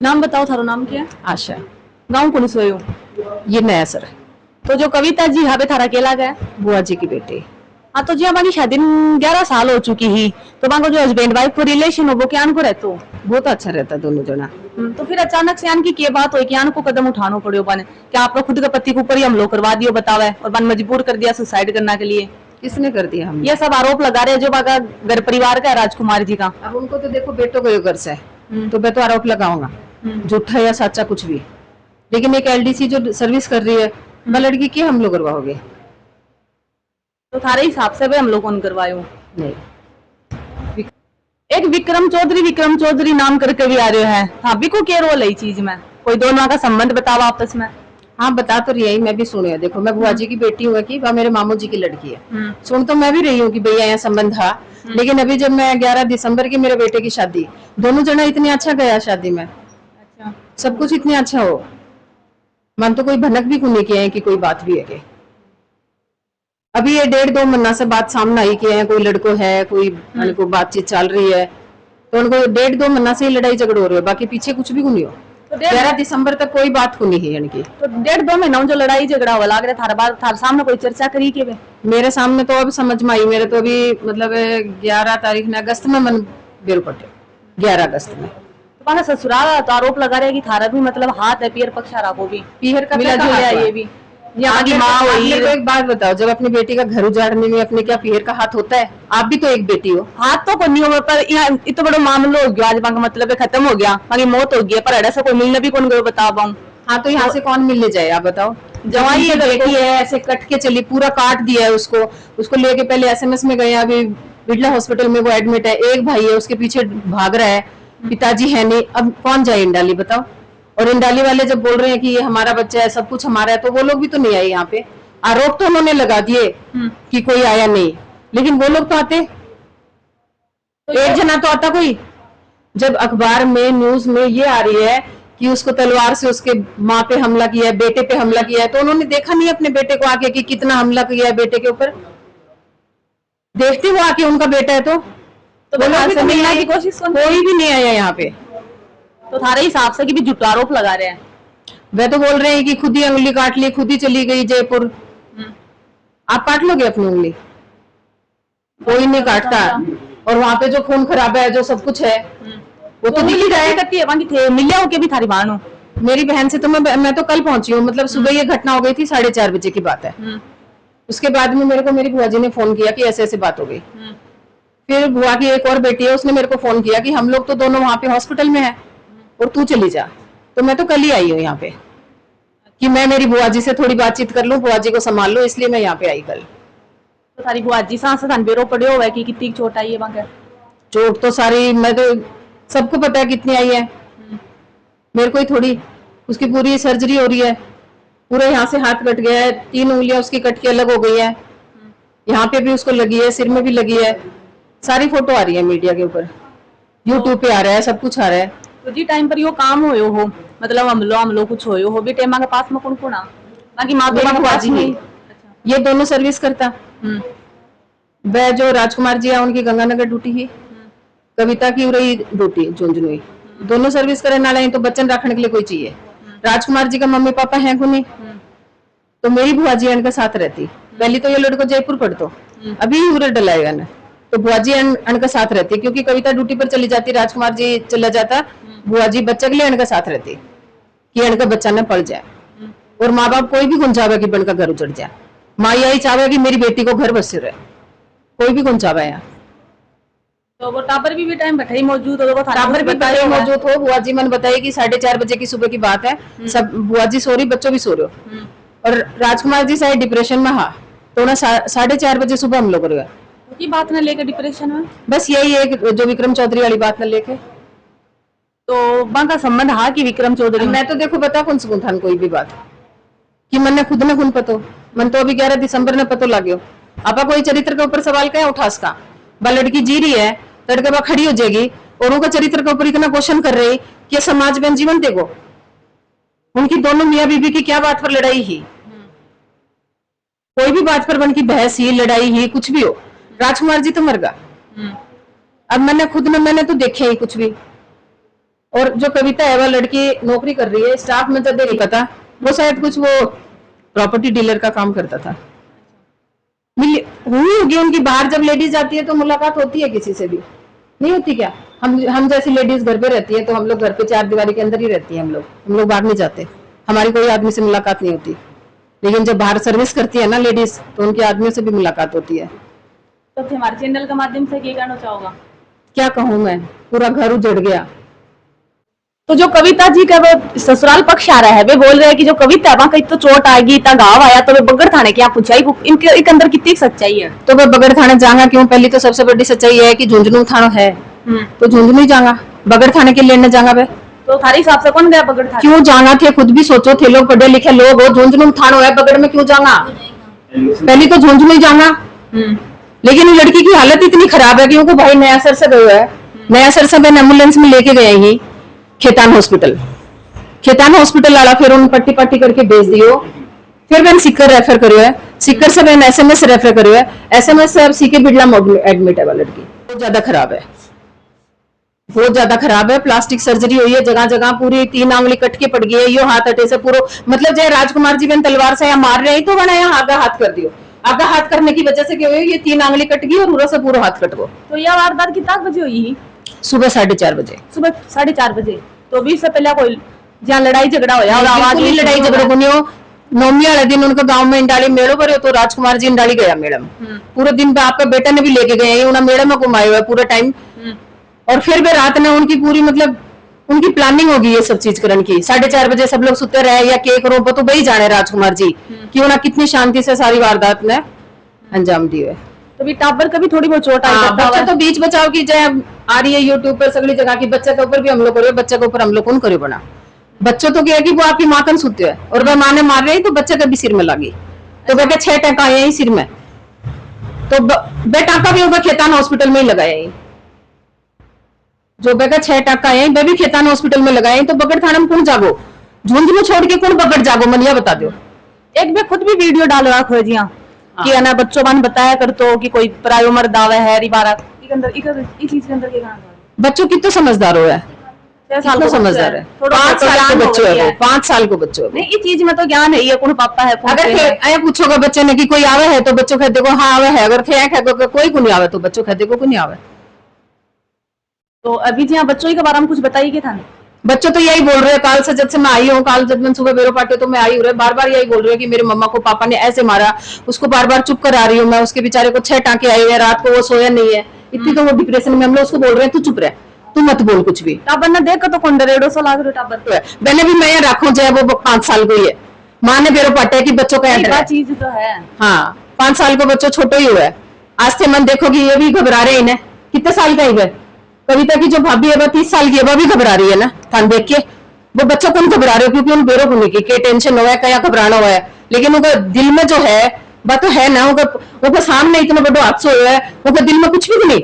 नाम बताओ, थारो नाम क्या है? आशा। गाँव कौन से हो? ये नया सर। तो जो कविता जी यहाँ पे थारा अकेला गया। बुआ जी की बेटी। हाँ, तो जी हमारी शादी 11 साल हो चुकी ही, तो बांको जो हस्बैंड वाइफ को रिलेशन हो वो क्या को रहतो? बहुत अच्छा रहता दोनों जना। तो फिर अचानक से की क्या बात हुई कि को कदम उठाना पड़े बने? क्या आपका खुद का पति के ऊपर ही हमलो करवा दियो बतावे और बन मजबूर कर दिया सुसाइड करने के लिए? किसने कर दिया? हम ये सब आरोप लगा रहे हैं जो बागा घर परिवार का है राजकुमार जी का। अब उनको तो देखो बेटों को घर से तो मैं तो आरोप लगाऊंगा, झूठा या सच्चा कुछ भी। लेकिन एक एलडीसी जो सर्विस कर रही है वह लड़की की हम लोग करवाओगे? तो थारे हिसाब से भी हम लोग कौन करवायो? नहीं। एक विक्रम चौधरी नाम करके भी आ रहे हैं। हाँ, भी को क्या रोल है इस चीज में? कोई दोनों का संबंध बतावा आपस में। हाँ बता तो रही है, मैं भी सुनी है। देखो मैं बुआ जी की बेटी हूँ कि वह मेरे मामू जी की लड़की है। सुन तो मैं भी रही हूँ कि भैया यहाँ संबंध था। लेकिन अभी जब मैं 11 दिसंबर की मेरे बेटे की शादी, दोनों जना इतने अच्छा गया शादी में। अच्छा। सब कुछ इतने अच्छा हो, मन तो कोई भनक भी नहीं किया है कि कोई बात भी है कि अभी ये 1.5-2 महीना से बात सामने आई कि है कोई लड़को है, कोई को बातचीत चल रही है। तो उनको 1.5-2 महीना से ही लड़ाई झगड़ हो रही है, बाकी पीछे कुछ भी नहीं हो। तो 11 दिसंबर तक कोई बात को नहीं है यानी कि। तो 1.5-2 महीना जो लड़ाई झगड़ा हुआ लग रहा थारा बार थारे सामने कोई चर्चा करी के बे? मेरे सामने तो अब समझ में आई। मेरे तो अभी मतलब 11 तारीख ने अगस्त में मन बेर पटे, 11 अगस्त में। तुम्हारा ससुराल तो आरोप लगा रहे कि थारा भी मतलब हाथ है पियर पक्षारा को भी पीहर का मिला जुलिया ये भी। यहाँ की माँ हुई। एक बात बताओ, जब अपनी बेटी का घर उजाड़ने में अपने क्या पीहर का हाथ होता है? आप भी तो एक बेटी हो। हाथ तो कोई नहीं हो, पर यहाँ इतना बड़ा मामला हो गया आज बाकी मतलब खत्म हो गया, बाकी मौत हो गई, पर अड़ा से कोई मिलने भी कौन गयो बता पाऊं। हाँ तो यहाँ से कौन मिलने जाए आप बताओ? जवाई जवाई बेटी है ऐसे कट के चली, पूरा काट दिया है उसको। उसको लेके पहले एसएमएस में गए, अभी बिड़ला हॉस्पिटल में वो एडमिट है। एक भाई है उसके पीछे भाग रहा है, पिताजी है नहीं। अब कौन जाए इंडाली बताओ? और इंडाली वाले जब बोल रहे हैं कि ये हमारा बच्चा है, सब कुछ हमारा है, तो वो लोग भी तो नहीं आए यहाँ पे। आरोप तो उन्होंने लगा दिए कि कोई आया नहीं, लेकिन वो लोग तो आते। तो एक जना तो आता कोई। जब अखबार में न्यूज में ये आ रही है कि उसको तलवार से उसके माँ पे हमला किया है, बेटे पे हमला किया है, तो उन्होंने देखा नहीं अपने बेटे को आके कि कितना हमला किया है बेटे के ऊपर? देखते वो आके उनका बेटा है तो तो मिलने की कोशिश कोई भी नहीं आया यहाँ पे। तो थारे हिसाब से कि भी झूठा आरोप लगा रहे हैं। वे तो बोल रहे हैं कि खुद ही उंगली काट ली, खुद ही चली गई जयपुर। आप काट लोगे अपनी उंगली? कोई नहीं काटता। और वहां पे जो खून खराबा है, जो सब कुछ है, वो तो दिख ही रहा है। करती है वहां थे मिलिया हो के भी थारी बहन हो। मेरी बहन से तो मैं तो कल पहुंची हूँ, मतलब सुबह ये घटना हो गई थी, 4:30 बजे की बात है। उसके बाद में मेरे को मेरी बुआ जी ने फोन किया कि ऐसे ऐसे बात हो गई। फिर बुआ की एक और बेटी है, उसने मेरे को फोन किया कि हम लोग तो दोनों वहां पे हॉस्पिटल में है और तू चली जा। तो मैं तो कल ही आई हूँ यहाँ पे कि मैं मेरी बुआ जी से थोड़ी बातचीत कर लूँ, बुआ जी को संभाल लूँ, इसलिए मैं यहाँ पे आई कल। तो सारी बुआ जी सांस बेरो पड़े हो कि कितनी चोट आई है वहां? चोट तो सारी, मैं तो सबको पता है कितनी आई है, मेरे को ही थोड़ी। उसकी पूरी सर्जरी हो रही है, पूरे यहाँ से हाथ कट गया है, 3 उंगलियां उसकी कट के अलग हो गई है, यहाँ पे भी उसको लगी है, सिर में भी लगी है। सारी फोटो आ रही है मीडिया के ऊपर, यूट्यूब पे आ रहा है, सब कुछ आ रहा है। तो जी टाइम पर यो काम होयो हो, मतलब हमलो कुछ होयो हो भी टाइम के पास में कौन कौन आ? बाकी माँ तो बाजी ही ये दोनों सर्विस करता। वह जो राजकुमार जी है उनकी गंगानगर ड्यूटी ही, कविता की उरई ड्यूटी झुंझुनू, दोनों सर्विस करे नाला। तो बच्चन रखने के लिए कोई चाहिए। राजकुमार जी का मम्मी पापा है को नहीं, तो मेरी बुआ जी इनके साथ रहती। पहले तो ये लड़को जयपुर पढ़तो, अभी उरे डलाएगा ना, तो बुआ जी इनके साथ रहती, क्योंकि कविता ड्यूटी पर चली जाती, राजकुमार जी चला जाता, बुआ जी बच्चे के लिए इनके साथ रहती कि इनका बच्चा न पढ़ जाए। और माँ बाप कोई भी गुण चाहे कि बनका घर उजड़ जाए, माँ यही चाहे कि मेरी बेटी को घर बसे रहे, कोई भी गुण चाहे यहाँ। तो वो टाबर भी टाइम बैठे ही मौजूद हो, टाबर भी बैठे मौजूद हो। बुआ जी मैंने बताया कि 4:30 बजे की सुबह की बात है, सब बुआ जी सो रही, बच्चों भी सो रहे हो। और राजकुमार जी शायद डिप्रेशन में हा, तो उन्हें 4:30 बजे सुबह हम लोग की बात न लेकर डिप्रेशन में, बस यही एक जो विक्रम चौधरी वाली बात न लेके। तो वहां का संबंध हा कि विक्रम चौधरी? मैं तो देखो बता कौन सुन था कोई भी बात कि मन ने खुद न खुद पतो, मन तो अभी 11 दिसंबर ने पतो लाग्यो। आपा कोई चरित्र के ऊपर सवाल क्या उठा उसका? लड़की जी रही है, लड़के बाद खड़ी हो जाएगी और उनका चरित्र के ऊपर इतना क्वेश्चन कर रही कि समाज में जीवन देखो। उनकी दोनों मियाँ बीबी की क्या बात पर लड़ाई ही? कोई भी बात पर उनकी बहस ही, लड़ाई ही, कुछ भी हो। राजकुमार जी तो मर गया। अब मैंने खुद में मैंने तो देखे ही कुछ भी। और जो कविता है वो लड़की नौकरी कर रही है स्टाफ में, तो नहीं पता, वो शायद कुछ वो प्रॉपर्टी डीलर का काम करता था। हुई होगी उनकी, बाहर जब लेडीज जाती है तो मुलाकात होती है किसी से भी, नहीं होती क्या? हम जैसी लेडीज घर पे रहती है तो हम लोग घर पे चार दीवारी के अंदर ही रहती है, हम लोग बाहर नहीं जाते, हमारी कोई आदमी से मुलाकात नहीं होती। लेकिन जब बाहर सर्विस करती है ना लेडीज, तो उनके आदमियों से भी मुलाकात होती है। तो हमारे चैनल के माध्यम से क्या कहना चाहोगा? क्या कहूँ मैं, पूरा घर उजड़ गया। तो जो कविता जी का वो ससुराल पक्ष आ रहा है, वे बोल रहे हैं कि जो कविता है वहां कहीं तो चोट आएगी, इतना घाव आया, तो वे बगड़ थाने क्या पूछा, इनके अंदर कितनी सच्चाई है? तो वह बगड़ थाने जाऊंगा क्यों? पहली तो सबसे बड़ी सच्चाई है कि झुंझुनू थाना है, तो झुंझुनू ही जाऊंगा, बगड़ थाने के लेने जाऊंगा वे। तो थारी हिसाब से कौन गया बगड़ थाने? क्यों जाना थे, खुद भी सोचो थे, लोग पढ़े लिखे लोग हो, झुंझुनू थाना है, बगड़ में क्यों जाऊंगा? पहली तो झुंझुनू ही जाऊंगा। लेकिन लड़की की हालत इतनी खराब है कि उनको भाई नया सर से गए है, नया सर से मैंने एम्बुलेंस में लेके गए ही खेतान हॉस्पिटल वाला, फिर उन पट्टी पट्टी करके भेज दियो, फिर मैंने सीकर रेफर करियो है, सीकर से मैंने एसएमएस रेफर करियो है, एसएमएस से अब सीके बिड़ला एडमिट है। लड़की बहुत ज्यादा खराब है, बहुत ज्यादा खराब है। प्लास्टिक सर्जरी हुई है जगह जगह, पूरी 3 आंगली कट के पड़ गई है, यो हाथ अटे से पूरा, मतलब जय राजकुमार जी बहन तलवार से यहाँ मार रहे हैं तो बना यहाँ आगा हाथ कर दियो, आगा हाथ करने की वजह से क्या हुई, ये 3 आंगली कट गई और पूरा से पूरा हाथ कट गो। तो यह वारदात कितना बजे हुई? सुबह 4:30 बजे। सुबह 4:30 बजे। तो 20 से पहले कोई जहाँ लड़ाई झगड़ा होया और आवाज हुई, लड़ाई झगड़ा को नहीं हो। नौमी वाले दिन उनका गांव में इंडाली मेड़ो पर, तो राजकुमार जी इंडाली गया मैडम, पूरे दिन पे आपका बेटा ने भी लेके गए, उन्हें मेड़ो में घुमाए हुआ पूरा टाइम, और फिर भी रात में उनकी पूरी मतलब उनकी प्लानिंग होगी ये सब चीज करने की। 4:30 बजे सब लोग सुते रहे या केक रोप, तो वही जाने राजकुमार जी कि उन्हें कितनी शांति से सारी वारदात ने अंजाम दी है। तो भी टाबर का भी थोड़ी बहुत चोट आई। बच्चा तो बीच बचाव की जय आ रही है यूट्यूब पर सगली जगह की, बच्चे के ऊपर भी हम लोग करो, बच्चे के ऊपर हम लोग कौन करे बना। बच्चों तो क्या है कि वो आपकी माँ कन सुते है और वह माँ ने मार रही तो बच्चे का भी सिर में लगी, तो वह 6 टका आए ही सिर में, तो वह टाका भी होगा खेतान हॉस्पिटल में ही लगाया, जो बेगा 6 टका आए वह भी खेतान हॉस्पिटल में लगाए। तो बगड़ थाना में कौन जागो, झुंझुनू छोड़ के कौन बगड़ जागो, मनिया बता दो। एक मैं खुद भी वीडियो डाल रहा खोज यहाँ कि है ना बच्चों बन बताया कर तो कि कोई परायो मर्द आवे है रिबारा के अंदर, इस चीज के अंदर के गाना बच्चों कितना समझदार हो है, 6 साल को समझदार है, 5 साल के बच्चे है, 5 साल को बच्चे नहीं, इस चीज में तो ज्ञान है, ये कौन पापा है। अगर आया पूछोगा बच्चे ने कि कोई आवे है तो बच्चों कह देखो हाँ आवे है, अगर थे कोई को नहीं आवे तो बच्चों कह देखो को नहीं आवे। तो अभी जी हाँ बच्चों के बारे में कुछ बताइए क्या था? बच्चों तो यही बोल रहे हैं, काल से जब से मैं आई हूँ, काल जब मैं सुबह बेरो पाटे तो मैं आई हूँ, बार बार यही बोल रहे हैं कि मेरे मम्मा को पापा ने ऐसे मारा, उसको बार बार चुप करा रही हूँ मैं, उसके बेचारे को 6 टांके आए हैं, रात को वो सोया नहीं है, इतनी तो वो डिप्रेशन में, हम लोग उसको बोल रहे हैं तू चुप रह, तू मत बोल कुछ भी। टाबर ने देखो तो कौन डरे, 150 लाख टाबर मैंने भी मैं रखू चाहे वो 5 साल को ही है, माँ ने बेरो पाटे की बच्चों का चीज तो है। हाँ 5 साल को बच्चों छोटो ही हुआ है, आज से मन देखो कि ये भी घबरा रहे हैं, कितने साल का ही है। कविता की जो भाभी है वो 30 साल की है, वो भी घबरा रही है ना थान देख के, वो बच्चों को घबरा रहे हो क्योंकि उन बेरो होने की टेंशन हुआ है, क्या घबराना हुआ है, लेकिन उनका दिल में जो है वह तो है ना, उनका सामने इतना बड़ा हादसा हुआ है, उनका दिल में कुछ भी नहीं।